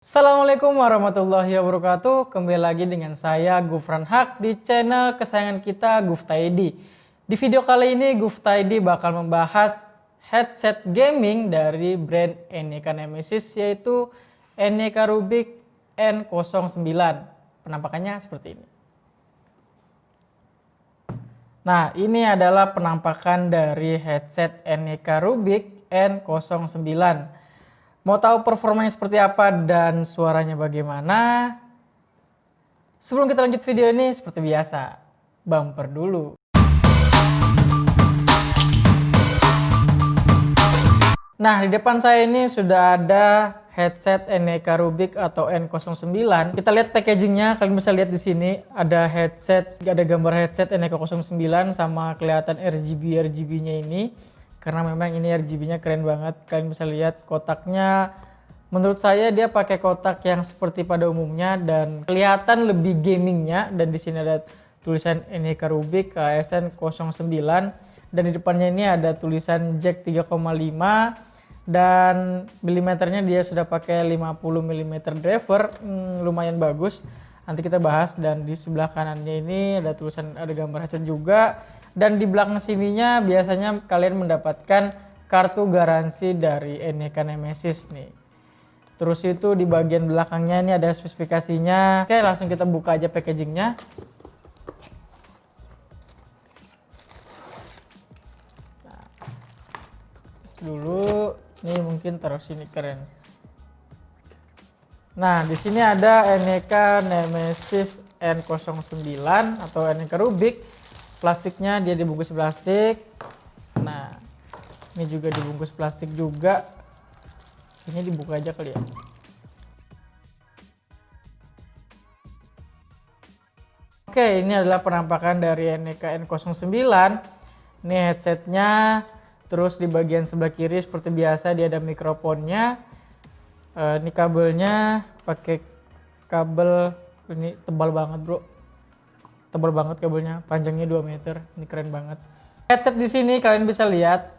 Assalamualaikum warahmatullahi wabarakatuh. Kembali lagi dengan saya Gufran Haq di channel kesayangan kita Guftaidi. Di video kali ini Guftaidi bakal membahas headset gaming dari brand NEK Nemesis, yaitu NEK Rubik N09. Penampakannya seperti ini. Nah, ini adalah penampakan dari headset NEK Rubik N09. Mau tahu performanya seperti apa dan suaranya bagaimana? Sebelum kita lanjut video ini, seperti biasa, bumper dulu. Nah, di depan saya ini sudah ada headset NEK Rubik atau N09. Kita lihat packagingnya, kalian bisa lihat di sini ada gambar headset NEK 09 sama kelihatan RGB-nya ini. Karena memang ini RGB-nya keren banget. Kalian bisa lihat kotaknya. Menurut saya dia pakai kotak yang seperti pada umumnya dan kelihatan lebih gamingnya. Dan di sini ada tulisan NEK Rubik ASN 09 dan di depannya ini ada tulisan jack 3,5 dan milimeternya dia sudah pakai 50 mm driver. Lumayan bagus. Nanti kita bahas. Dan di sebelah kanannya ini ada gambar headset juga. Dan di belakang sininya biasanya kalian mendapatkan kartu garansi dari NEK Nemesis nih. Terus itu di bagian belakangnya ini ada spesifikasinya. Oke, langsung kita buka aja packagingnya. Nah, dulu nih mungkin taruh sini, keren. Nah, di sini ada NEK Nemesis N09 atau NEK Rubik. Plastiknya dia dibungkus plastik. Nah, ini juga dibungkus plastik juga. Ini dibuka aja kali ya. Oke, ini adalah penampakan dari NEK N09. Ini headsetnya. Terus di bagian sebelah kiri seperti biasa dia ada mikrofonnya. Ini kabelnya pakai kabel ini tebal banget, bro. Tebal banget kabelnya, panjangnya 2 meter. Ini keren banget. Headset di sini kalian bisa lihat,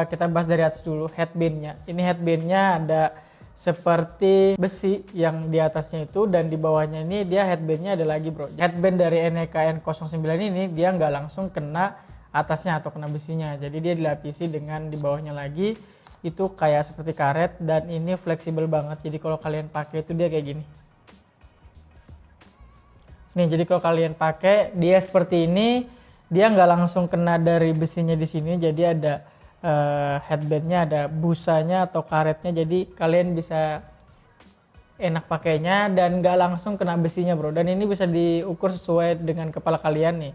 kita bahas dari atas dulu, headbandnya. Ini headbandnya ada seperti besi yang di atasnya itu, dan di bawahnya ini dia headbandnya ada lagi, bro. Headband dari NEK N09 ini dia nggak langsung kena atasnya atau kena besinya. Jadi dia dilapisi dengan di bawahnya lagi, itu kayak seperti karet, dan ini fleksibel banget. Jadi kalau kalian pakai itu dia kayak gini. Nih, jadi kalau kalian pakai dia seperti ini, dia nggak langsung kena dari besinya di sini. Jadi ada headbandnya, ada busanya atau karetnya. Jadi kalian bisa enak pakainya dan nggak langsung kena besinya, bro. Dan ini bisa diukur sesuai dengan kepala kalian nih.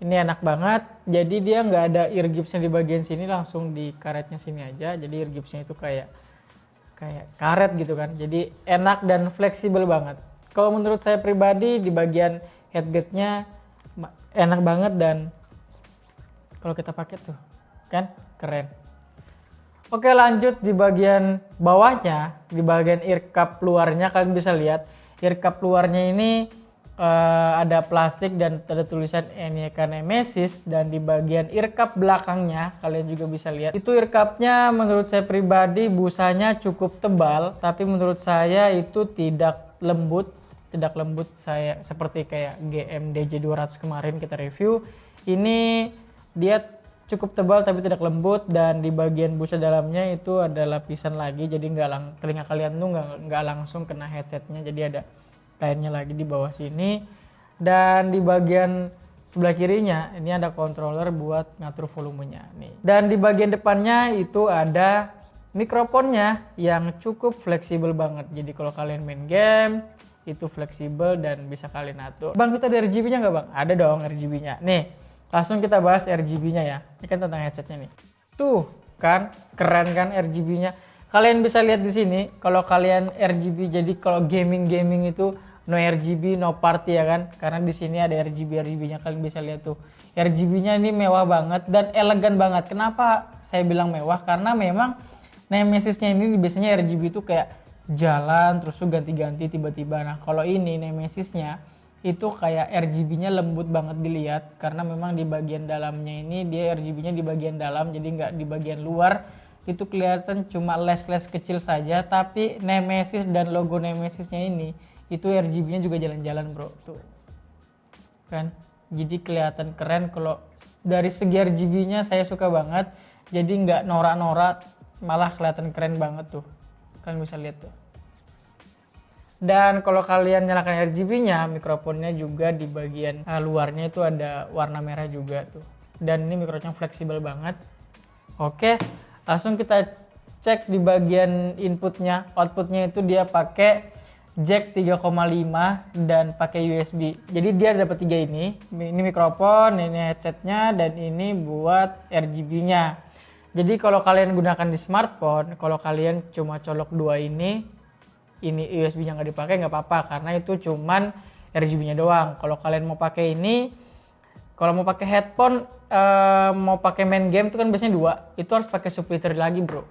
Ini enak banget. Jadi dia nggak ada ear gipsnya di bagian sini, langsung di karetnya sini aja. Jadi ear gipsnya itu kayak karet gitu kan. Jadi enak dan fleksibel banget. Kalau menurut saya pribadi di bagian headbandnya enak banget, dan kalau kita pakai tuh kan keren. Oke, lanjut di bagian bawahnya, di bagian ear cup luarnya kalian bisa lihat ear cup luarnya ini ada plastik dan ada tulisan NEK Nemesis, dan di bagian ear cup belakangnya kalian juga bisa lihat itu ear cupnya menurut saya pribadi busanya cukup tebal, tapi menurut saya itu tidak lembut saya seperti kayak GMDJ 200 kemarin kita review. Ini dia cukup tebal tapi tidak lembut, dan di bagian busa dalamnya itu ada lapisan lagi, jadi telinga kalian tuh nggak langsung kena headsetnya, jadi ada kainnya lagi di bawah sini. Dan di bagian sebelah kirinya ini ada controller buat ngatur volumenya nih. Dan di bagian depannya itu ada mikrofonnya yang cukup fleksibel banget. Jadi kalau kalian main game itu fleksibel dan bisa kalian atur. Bang, kita ada RGB-nya nggak, Bang? Ada dong RGB-nya. Nih, langsung kita bahas RGB-nya ya. Ini kan tentang headsetnya nih. Tuh, kan keren kan RGB-nya. Kalian bisa lihat di sini kalau kalian RGB, jadi kalau gaming itu no RGB, no party ya kan. Karena di sini ada RGB-nya, kalian bisa lihat tuh. RGB-nya ini mewah banget dan elegan banget. Kenapa saya bilang mewah? Karena memang Nemesis-nya ini biasanya RGB itu kayak jalan terus tuh ganti-ganti tiba-tiba. Nah, kalau ini Nemesis-nya itu kayak RGB-nya lembut banget dilihat, karena memang di bagian dalamnya ini dia RGB-nya di bagian dalam, jadi nggak di bagian luar. itu kelihatan cuma les-les kecil saja, tapi Nemesis dan logo Nemesisnya ini itu RGB-nya juga jalan-jalan bro, tuh kan. Jadi kelihatan keren. Kalau dari segi RGB-nya saya suka banget, jadi nggak norak-norak, malah kelihatan keren banget tuh, kalian bisa lihat tuh. Dan kalau kalian nyalakan RGB-nya, mikrofonnya juga di bagian luarnya itu ada warna merah juga tuh. Dan ini mikrofonnya fleksibel banget. Oke, langsung kita cek di bagian inputnya. Outputnya itu dia pakai jack 3,5 dan pakai USB. Jadi dia dapat 3 ini. Ini mikrofon, ini headsetnya, dan ini buat RGB-nya. Jadi kalau kalian gunakan di smartphone, kalau kalian cuma colok 2 ini USB-nya nggak dipakai nggak apa-apa, karena itu cuman RGB-nya doang. Kalau kalian mau pakai ini, kalau mau pakai headphone, mau pakai main game itu kan biasanya 2, itu harus pakai subwoofer lagi bro.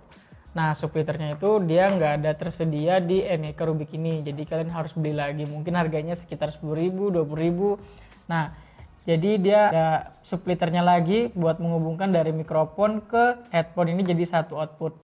Nah subwoofernya itu dia nggak ada tersedia di Aneka Rubik ini, jadi kalian harus beli lagi, mungkin harganya sekitar 10.000, 20.000. Nah jadi dia ada subwoofernya lagi buat menghubungkan dari mikrofon ke headphone ini jadi satu output.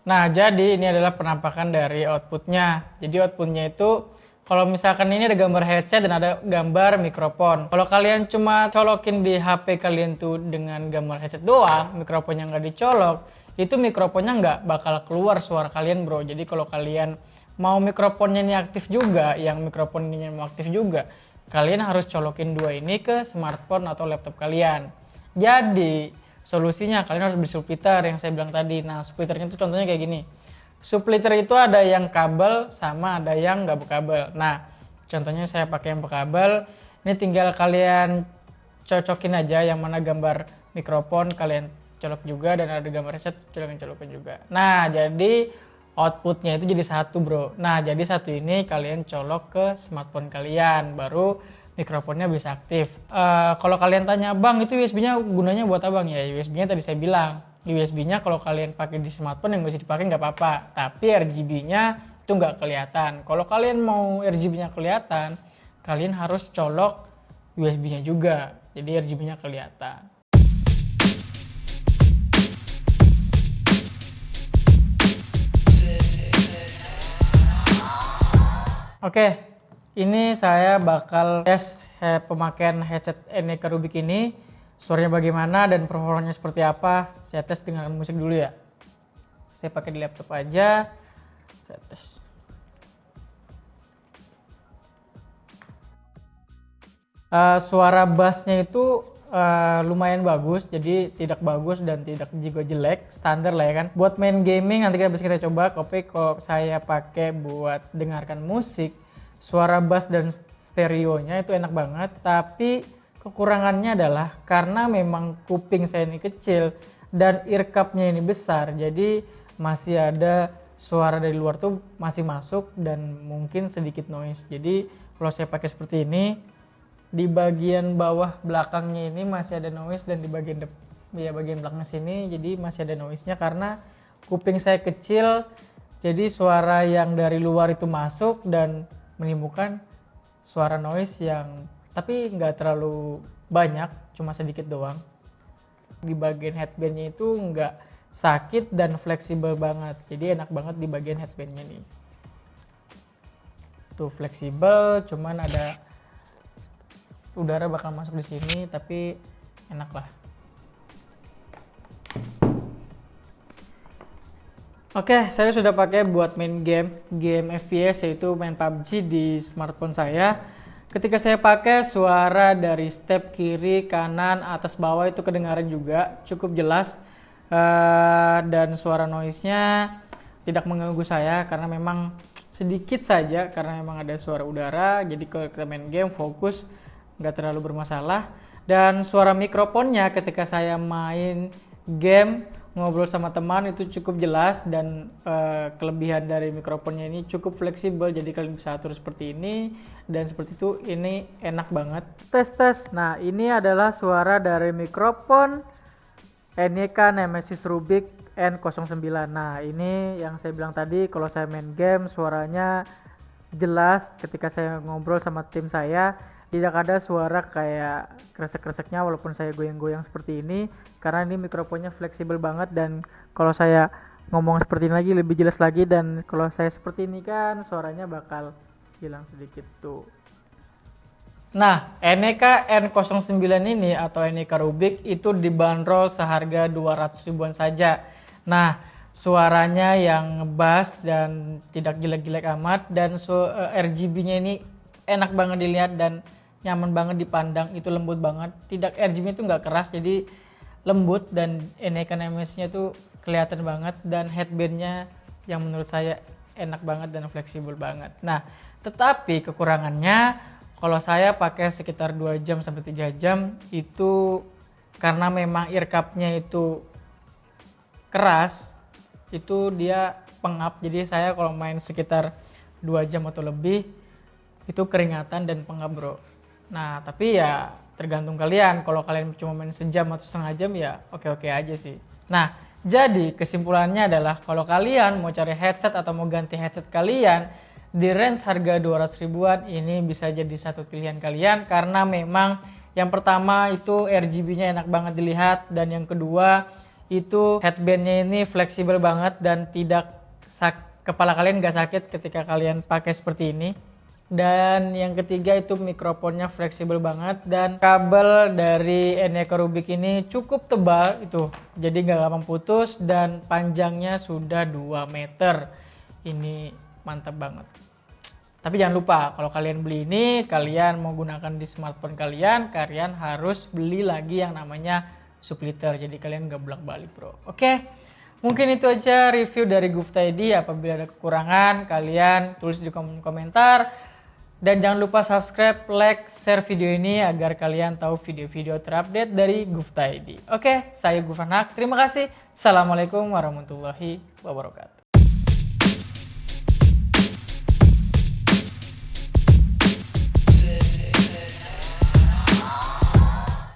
Nah, jadi ini adalah penampakan dari outputnya. Jadi outputnya itu, kalau misalkan ini ada gambar headset dan ada gambar mikrofon. Kalau kalian cuma colokin di HP kalian tuh dengan gambar headset doang, mikrofonnya nggak dicolok, itu mikrofonnya nggak bakal keluar suara kalian bro. Jadi kalau kalian mau mikrofonnya ini aktif juga, yang mikrofon ini mau aktif juga, kalian harus colokin 2 ini ke smartphone atau laptop kalian. Jadi solusinya kalian harus beli subwoofer yang saya bilang tadi. Nah subwoofernya itu contohnya kayak gini. Subwoofer itu ada yang kabel sama ada yang nggak berkabel. Nah contohnya saya pakai yang berkabel. Ini tinggal kalian cocokin aja yang mana gambar mikrofon kalian colok juga, dan ada gambar headset colokin juga. Nah jadi outputnya itu jadi satu bro. Nah jadi satu ini kalian colok ke smartphone kalian, baru mikrofonnya bisa aktif. Kalau kalian tanya, bang itu USB-nya gunanya buat apa bang? Ya USB-nya tadi saya bilang, USB-nya kalau kalian pakai di smartphone yang bisa dipakai nggak apa-apa, tapi RGB-nya itu nggak kelihatan. Kalau kalian mau RGB-nya kelihatan, kalian harus colok USB-nya juga, jadi RGB-nya kelihatan. Oke. Ini saya bakal tes pemakaian headset Aneka Rubik ini. Suaranya bagaimana dan performanya seperti apa. Saya tes dengan musik dulu ya. Saya pakai di laptop aja. Saya tes. Suara bassnya itu lumayan bagus. Jadi tidak bagus dan tidak juga jelek. Standar lah ya kan. Buat main gaming nanti bisa kita coba. Tapi kalau saya pakai buat dengarkan musik, suara bass dan stereonya itu enak banget, tapi kekurangannya adalah karena memang kuping saya ini kecil dan ear cup-nya ini besar, jadi masih ada suara dari luar tuh masih masuk dan mungkin sedikit noise. Jadi kalau saya pakai seperti ini, di bagian bawah belakangnya ini masih ada noise, dan di bagian bagian belakang sini jadi masih ada noise-nya karena kuping saya kecil, jadi suara yang dari luar itu masuk dan menimbulkan suara noise yang tapi nggak terlalu banyak, cuma sedikit doang. Di bagian headbandnya itu nggak sakit dan fleksibel banget, jadi enak banget di bagian headbandnya nih. Tuh fleksibel, cuman ada udara bakal masuk di sini, tapi enak lah. Oke, saya sudah pakai buat main game FPS, yaitu main PUBG di smartphone saya. Ketika saya pakai, suara dari step kiri, kanan, atas, bawah itu kedengaran juga cukup jelas, dan suara noise-nya tidak mengganggu saya karena memang sedikit saja, karena memang ada suara udara. Jadi kalau kita main game fokus, nggak terlalu bermasalah. Dan suara mikrofonnya ketika saya main game ngobrol sama teman itu cukup jelas, dan kelebihan dari mikrofonnya ini cukup fleksibel, jadi kalian bisa atur seperti ini dan seperti itu. Ini enak banget. Tes. Nah ini adalah suara dari mikrofon Aneka Nemesis Rubik N09. Nah ini yang saya bilang tadi, kalau saya main game suaranya jelas ketika saya ngobrol sama tim saya, tidak ada suara kayak kresek-kreseknya walaupun saya goyang-goyang seperti ini, karena ini mikrofonnya fleksibel banget, dan kalau saya ngomong seperti ini lagi lebih jelas lagi, dan kalau saya seperti ini kan suaranya bakal hilang sedikit tuh. Nah, NEK N09 ini atau NEK Rubik itu dibanderol seharga 200 ribuan saja. Nah, suaranya yang bass dan tidak jelek-jelek amat, dan RGB-nya ini enak banget dilihat dan nyaman banget dipandang, itu lembut banget. Tidak, RGB-nya itu nggak keras, jadi lembut, dan NEK NMS-nya tuh kelihatan banget, dan headband-nya yang menurut saya enak banget dan fleksibel banget. Nah, tetapi kekurangannya kalau saya pakai sekitar 2 jam sampai 3 jam itu karena memang ear cup-nya itu keras, itu dia pengap. Jadi saya kalau main sekitar 2 jam atau lebih itu keringatan dan pengap, bro. Nah, tapi ya tergantung kalian. Kalau kalian cuma main sejam atau setengah jam ya oke-oke aja sih. Nah, jadi kesimpulannya adalah kalau kalian mau cari headset atau mau ganti headset kalian di range harga 200 ribuan, ini bisa jadi satu pilihan kalian, karena memang yang pertama itu RGB-nya enak banget dilihat, dan yang kedua itu headband-nya ini fleksibel banget dan tidak kepala kalian gak sakit ketika kalian pakai seperti ini. Dan yang ketiga itu mikrofonnya fleksibel banget, dan kabel dari NEK Rubik ini cukup tebal itu, jadi gak gampang putus, dan panjangnya sudah 2 meter. Ini mantap banget. Tapi jangan lupa kalau kalian beli ini, kalian mau gunakan di smartphone kalian harus beli lagi yang namanya subwoofer, jadi kalian gak bolak-balik, bro. Oke, mungkin itu aja review dari Gufta ID. Apabila ada kekurangan, kalian tulis di kolom komentar. Dan jangan lupa subscribe, like, share video ini agar kalian tahu video-video terupdate dari Gufta ID. Oke, saya Gufan Haq. Terima kasih. Assalamualaikum warahmatullahi wabarakatuh.